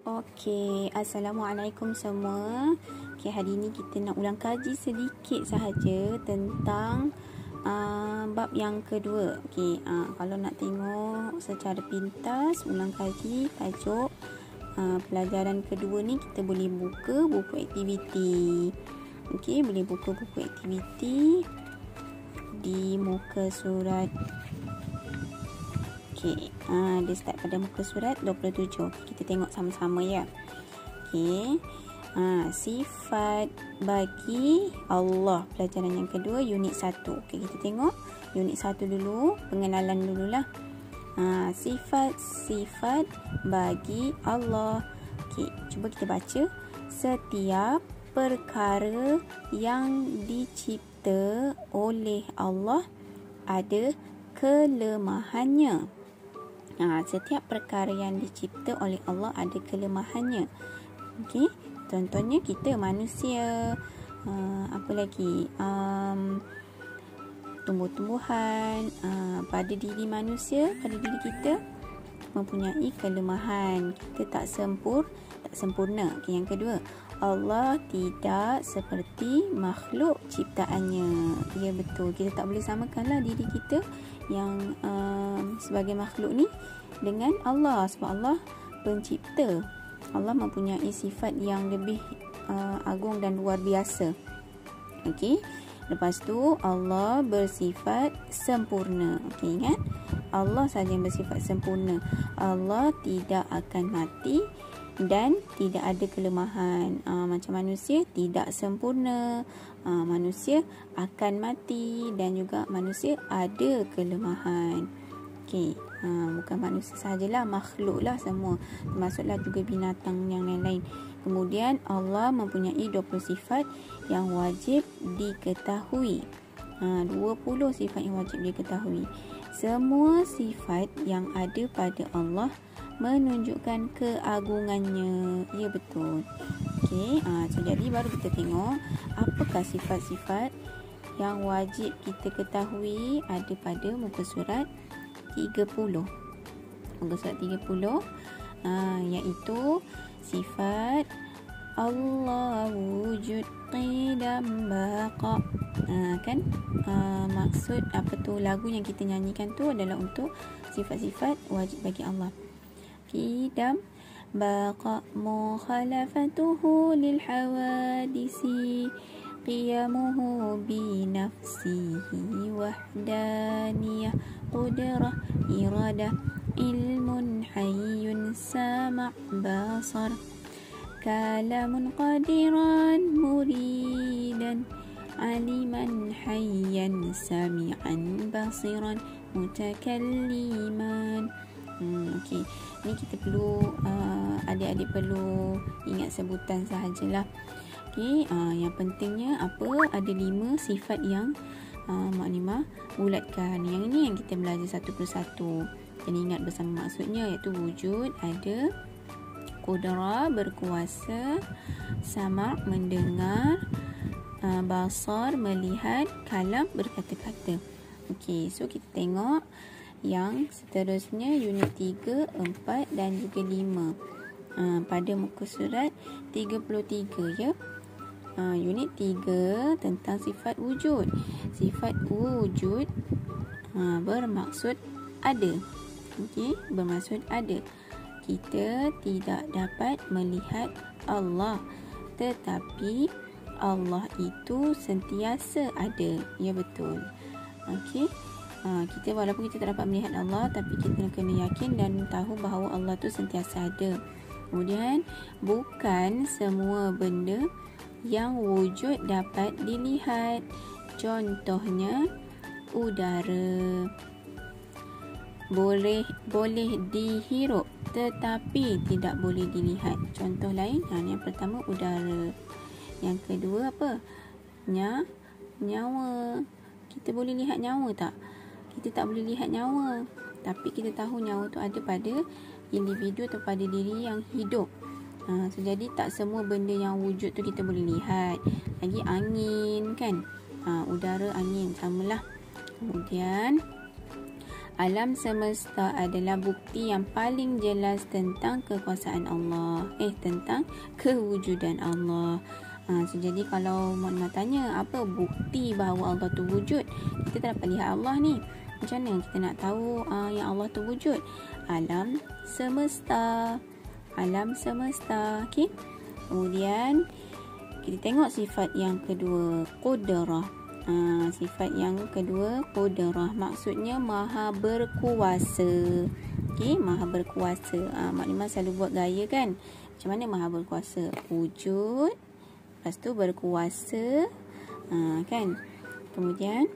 Okey, Assalamualaikum semua. Okey, hari ini kita nak ulang kaji sedikit sahaja tentang bab yang kedua. Okey, kalau nak tengok secara pintas ulang kaji tajuk pelajaran kedua ni, kita boleh buka buku aktiviti. Okey, boleh buka buku aktiviti di muka surat. Okey, dia start pada muka surat 27. Kita tengok sama-sama ya. Okey. Sifat bagi Allah, pelajaran yang kedua, unit 1. Okey, kita tengok unit 1 dulu, pengenalan dululah. Sifat-sifat bagi Allah. Okey, cuba kita baca. Setiap perkara yang dicipta oleh Allah ada kelemahannya. Setiap perkara yang dicipta oleh Allah ada kelemahannya. Okey, contohnya kita manusia, apa lagi? Tumbuh-tumbuhan, pada diri manusia, pada diri kita mempunyai kelemahan. Kita tak sempurna. Okey, yang kedua, Allah tidak seperti makhluk ciptaannya. Ya, betul. Kita tak boleh samakanlah diri kita yang sebagai makhluk ni dengan Allah, sebab Allah pencipta. Allah mempunyai sifat yang lebih agung dan luar biasa. Okey. Lepas tu Allah bersifat sempurna. Okey, ingat? Allah sahaja yang bersifat sempurna. Allah tidak akan mati dan tidak ada kelemahan. Macam manusia tidak sempurna. Manusia akan mati dan juga manusia ada kelemahan. Okey, bukan manusia sahajalah, makhluklah semua, termasuklah juga binatang yang lain-lain. Kemudian Allah mempunyai 20 sifat yang wajib diketahui. 20 sifat yang wajib diketahui. Semua sifat yang ada pada Allah menunjukkan keagungannya. Ya, betul. Okey, jadi baru kita tengok apakah sifat-sifat yang wajib kita ketahui ada pada muka surat 30. Muka surat 30, iaitu sifat Allah wujud qidam baqa. Kan maksud apa tu, lagu yang kita nyanyikan tu adalah untuk sifat-sifat wajib bagi Allah. Qidam baqa mukhalafatuhu lil hawadisi qiyamuhu bi nafsihi wahdaniyah qudrah iradah ilmun hayyun sama' basar kalamun qadiran muridan aliman hayyan sami'an basiran mutakalliman. Okey, ni kita perlu adik-adik perlu ingat sebutan sahajalah. Okey, yang pentingnya apa? Ada 5 sifat yang maknimah bulatkan. Yang ini yang kita belajar satu persatu. Jadi ingat bersama maksudnya, iaitu wujud, ada, qudrah berkuasa, sama' mendengar, basar melihat, kalam berkata-kata. Okey, so kita tengok yang seterusnya unit 3, 4 dan juga 5 pada muka surat 33 ya. Unit 3 tentang sifat wujud. Sifat wujud bermaksud ada. Okey, bermaksud ada. Kita tidak dapat melihat Allah, tetapi Allah itu sentiasa ada. Ya, betul. Okey. Kita walaupun kita tak dapat melihat Allah, tapi kita kena yakin dan tahu bahawa Allah tu sentiasa ada. Kemudian, bukan semua benda yang wujud dapat dilihat. Contohnya, udara boleh dihirup tetapi tidak boleh dilihat. Contoh lain, yang pertama udara. Yang kedua apa? Nyawa. Kita boleh lihat nyawa tak? Kita tak boleh lihat nyawa, tapi kita tahu nyawa tu ada pada individu atau pada diri yang hidup. Jadi tak semua benda yang wujud tu kita boleh lihat. Lagi angin kan, udara, angin samalah. Kemudian Alam semesta adalah bukti yang paling jelas tentang kekuasaan Allah. Tentang kewujudan Allah. Jadi kalau maklumat tanya apa bukti bahawa Allah tu wujud, kita tak dapat lihat Allah ni. Macam mana kita nak tahu yang Allah tu wujud? Alam semesta. Alam semesta. Okey. Kemudian kita tengok sifat yang kedua, qudrah. Sifat yang kedua, qudrah, maksudnya maha berkuasa. Okey, maha berkuasa. Maknimah selalu buat gaya kan. Macam mana maha berkuasa? Wujud, lepas tu berkuasa, kan. Kemudian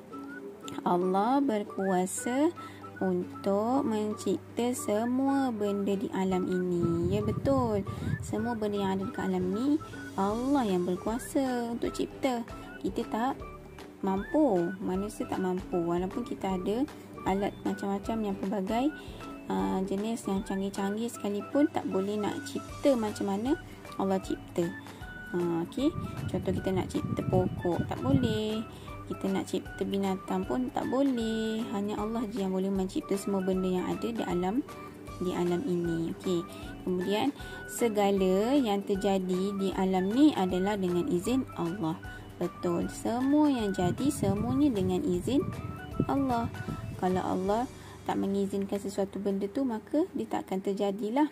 Allah berkuasa untuk mencipta semua benda di alam ini. Ya, betul. Semua benda yang ada di alam ni Allah yang berkuasa untuk cipta. Kita tak mampu, manusia tak mampu. Walaupun kita ada alat macam-macam yang pelbagai jenis yang canggih-canggih sekalipun, tak boleh nak cipta macam mana Allah cipta. Okey, contoh kita nak cipta pokok, tak boleh. Kita nak cipta binatang pun tak boleh. Hanya Allah je yang boleh mencipta semua benda yang ada di alam ini. Okey. Kemudian segala yang terjadi di alam ni adalah dengan izin Allah. Betul. Semua yang jadi semuanya dengan izin Allah. Kalau Allah tak mengizinkan sesuatu benda tu, maka dia tak akan terjadilah.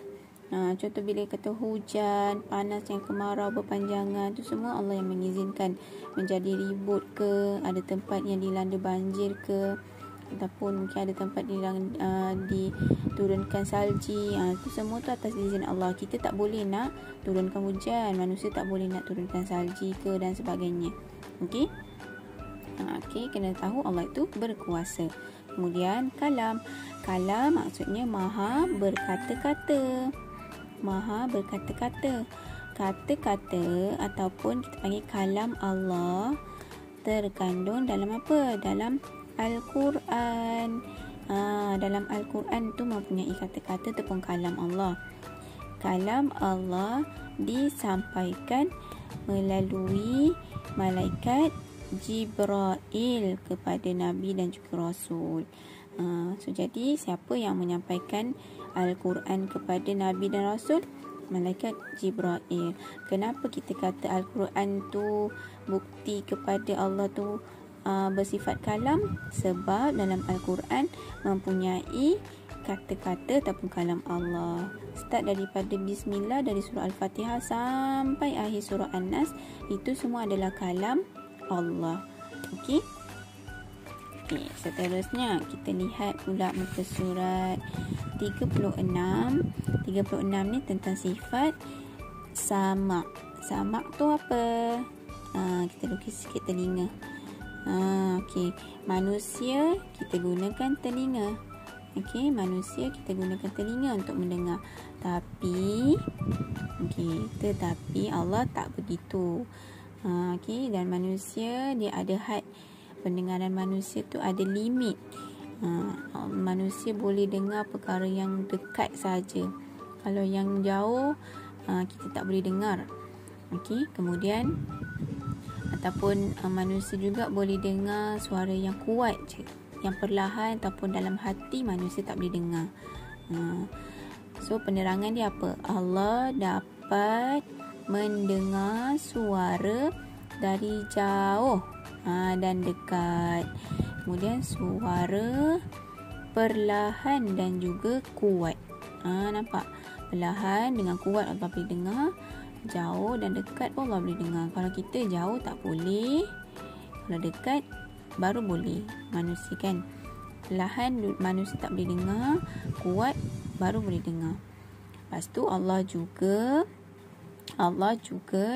Contoh bila kata hujan, panas yang kemarau berpanjangan, tu semua Allah yang mengizinkan. Menjadi ribut ke, ada tempat yang dilanda banjir ke, ataupun mungkin ada tempat diturunkan salji, tu semua tu atas izin Allah. Kita tak boleh nak turunkan hujan, manusia tak boleh nak turunkan salji ke dan sebagainya. Okey. Okey, kena tahu Allah itu berkuasa. Kemudian kalam. Kalam maksudnya maha berkata-kata. Maha berkata-kata. Kata-kata ataupun kita panggil kalam Allah terkandung dalam apa? Dalam Al-Quran. Dalam Al-Quran tu mempunyai kata-kata ataupun kalam Allah. Kalam Allah disampaikan melalui malaikat Jibril kepada Nabi dan juga Rasul. Jadi siapa yang menyampaikan Al-Quran kepada Nabi dan Rasul? Malaikat Jibril. Kenapa kita kata Al-Quran tu bukti kepada Allah tu bersifat kalam? Sebab dalam Al-Quran mempunyai kata-kata ataupun kalam Allah. Start daripada Bismillah, dari surah Al-Fatihah sampai akhir surah An-Nas, itu semua adalah kalam Allah. Okey. Okey, seterusnya kita lihat pula muka surat 36. 36 ni tentang sifat sama'. Sama' tu apa? Kita lukis sikit telinga. Okey, manusia kita gunakan telinga. Okey, manusia kita gunakan telinga untuk mendengar. Tetapi Allah tak begitu. Okey, dan manusia dia ada had. Pendengaran manusia tu ada limit. Manusia boleh dengar perkara yang dekat saja. Kalau yang jauh kita tak boleh dengar. Okey, kemudian ataupun manusia juga boleh dengar suara yang kuat je. Yang perlahan ataupun dalam hati manusia tak boleh dengar. So penerangan dia apa? Allah dapat mendengar suara dari jauh dan dekat. Kemudian suara perlahan dan juga kuat. Nampak? Perlahan dengan kuat Allah boleh dengar. Jauh dan dekat pun Allah boleh dengar. Kalau kita jauh tak boleh. Kalau dekat baru boleh. Manusia kan. Perlahan manusia tak boleh dengar. Kuat baru boleh dengar. Lepas tu Allah juga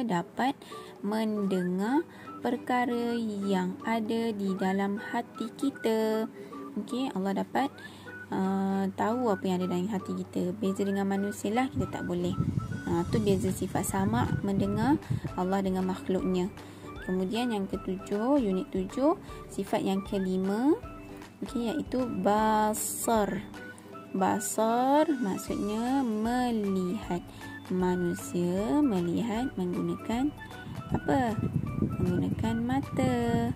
dapat mendengar perkara yang ada di dalam hati kita. Okey, Allah dapat tahu apa yang ada dalam hati kita. Beza dengan manusia lah, kita tak boleh. Tu beza sifat sama', mendengar Allah dengan makhluknya. Kemudian yang ketujuh, unit 7, sifat yang kelima, okey, iaitu basar. Basar maksudnya melihat. Manusia melihat menggunakan apa? Menggunakan mata.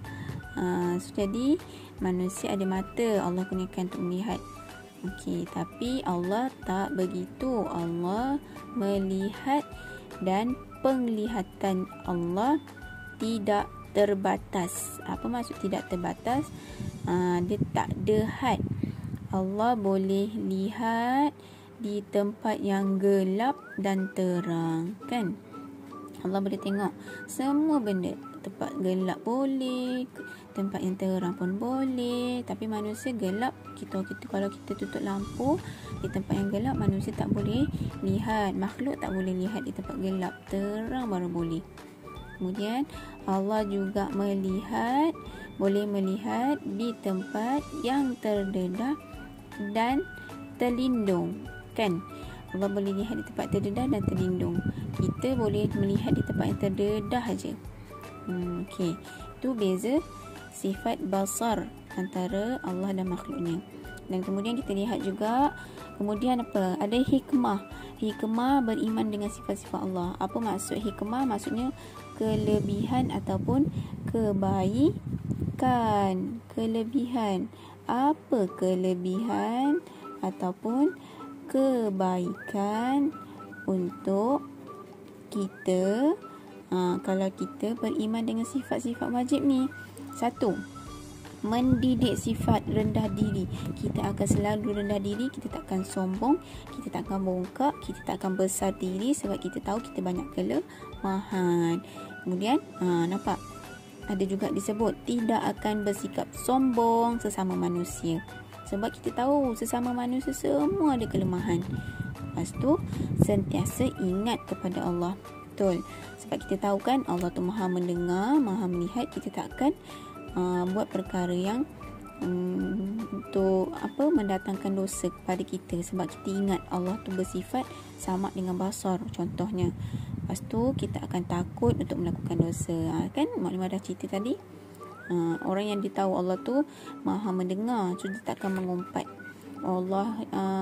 Jadi manusia ada mata, Allah gunakan untuk melihat. Okey, tapi Allah tak begitu. Allah melihat dan penglihatan Allah tidak terbatas. Apa maksud tidak terbatas? Dia tak ada had. Allah boleh lihat di tempat yang gelap dan terang, kan? Allah boleh tengok semua benda. Tempat gelap boleh, tempat yang terang pun boleh. Tapi manusia gelap, kita kalau kita tutup lampu di tempat yang gelap, manusia tak boleh lihat. Makhluk tak boleh lihat di tempat gelap, terang baru boleh. Kemudian Allah juga boleh melihat di tempat yang terdedah dan terlindung, kan? Allah boleh lihat di tempat terdedah dan terlindung. Kita boleh melihat di tempat yang terdedah aja. Okey, itu beza sifat basar antara Allah dan makhluknya. Dan kemudian kita lihat juga, kemudian apa? Ada hikmah. Hikmah beriman dengan sifat-sifat Allah. Apa maksud hikmah? Maksudnya kelebihan ataupun kebaikan. Kelebihan. Apa kelebihan ataupun kebaikan untuk kita kalau kita beriman dengan sifat-sifat wajib ni? 1. Mendidik sifat rendah diri. Kita akan selalu rendah diri. Kita tak akan sombong, kita tak akan bongkak, kita tak akan besar diri, sebab kita tahu kita banyak kelemahan. Kemudian nampak ada juga disebut tidak akan bersikap sombong sesama manusia, sebab kita tahu sesama manusia semua ada kelemahan. Lepas tu sentiasa ingat kepada Allah. Betul, sebab kita tahu kan Allah tu maha mendengar, maha melihat. Kita tak akan buat perkara yang untuk mendatangkan dosa kepada kita, sebab kita ingat Allah tu bersifat sama dengan basar contohnya. Lepas tu kita akan takut untuk melakukan dosa. Kan maklumat dah cerita tadi, orang yang dia tahu Allah tu maha mendengar, so dia tak akan mengumpat.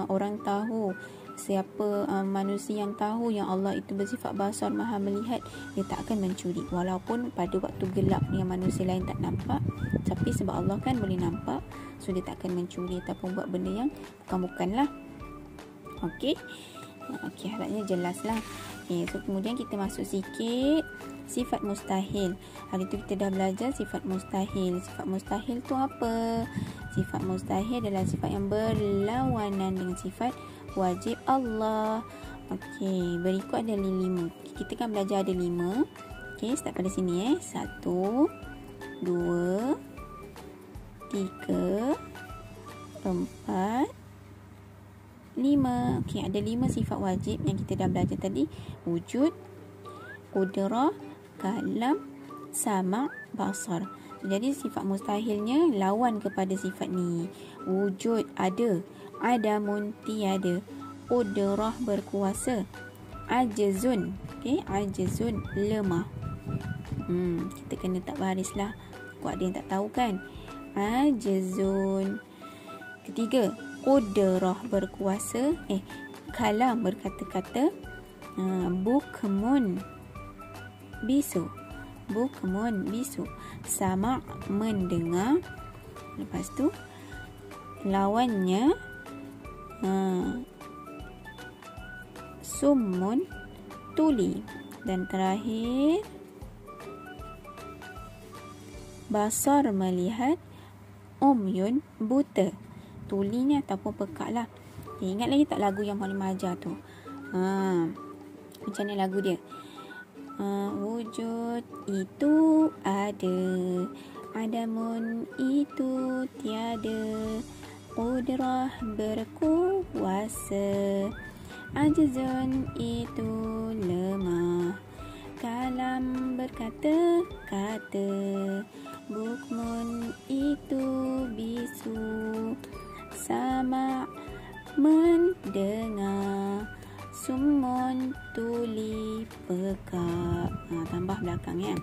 Orang tahu siapa manusia yang tahu yang Allah itu bersifat basar, maha melihat, dia tak akan mencuri walaupun pada waktu gelap yang manusia lain tak nampak, tapi sebab Allah kan boleh nampak, so dia tak akan mencuri ataupun buat benda yang bukan-bukan lah. Okey, harapnya jelas lah. So kemudian kita masuk sikit sifat mustahil. Hari tu kita dah belajar sifat mustahil. Sifat mustahil tu apa? Sifat mustahil adalah sifat yang berlawanan dengan sifat wajib Allah. Okey, berikut ada 5. Kita kan belajar ada 5. Okey, start pada sini 1, 2, 3, 4, 5. Okey, ada 5 sifat wajib yang kita dah belajar tadi. Wujud, qudrah, kalam, sama, basar. Jadi sifat mustahilnya lawan kepada sifat ni. Wujud ada, adamun tiada, qudrah berkuasa, ajzun, ajzun lemah. Kita kena tak baris lah, buat ada yang tak tahu kan. Ajzun. Ketiga, qudrah berkuasa, kalam berkata-kata, bukmun bisu, bukmun bisu, sama mendengar. Lepas tu lawannya summun tuli, dan terakhir basar melihat, umyun buta. Tulinya ataupun pekak lah. Ingat lagi tak lagu yang Maulana ajar tu? Macam ni lagu dia. Wujud itu ada, adamun itu tiada, qudrah berkuasa, ajzun itu lemah, kalam berkata-kata, bukmun itu bisu, sama mendengar, summun tuli pekak. Tambah belakang ya.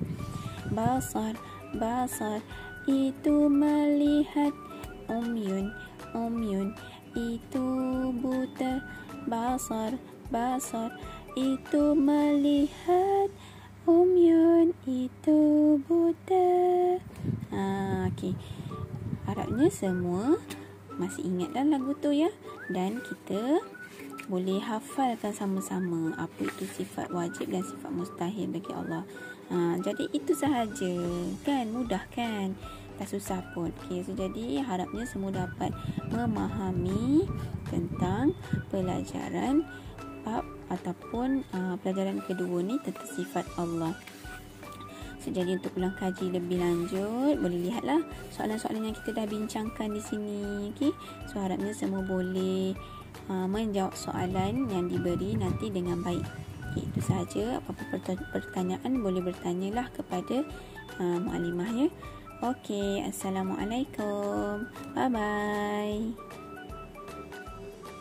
Basar, basar itu melihat, umyun, umyun itu buta, basar, basar itu melihat, umyun itu buta. Okey. Harapnya semua masih ingatlah lagu tu ya. Dan kita boleh hafalkan sama-sama apa itu sifat wajib dan sifat mustahil bagi Allah. Jadi itu sahaja kan, mudah kan, tak susah pun. Okay, so jadi harapnya semua dapat memahami tentang pelajaran bab ataupun pelajaran kedua ni tentang sifat Allah. So, jadi untuk ulang kaji lebih lanjut, boleh lihatlah soalan-soalan yang kita dah bincangkan di sini. Okay? So harapnya semua boleh menjawab soalan yang diberi nanti dengan baik. Okay, itu sahaja. Apa-apa pertanyaan boleh bertanyalah kepada muallimah ya. Okey, Assalamualaikum. Bye-bye.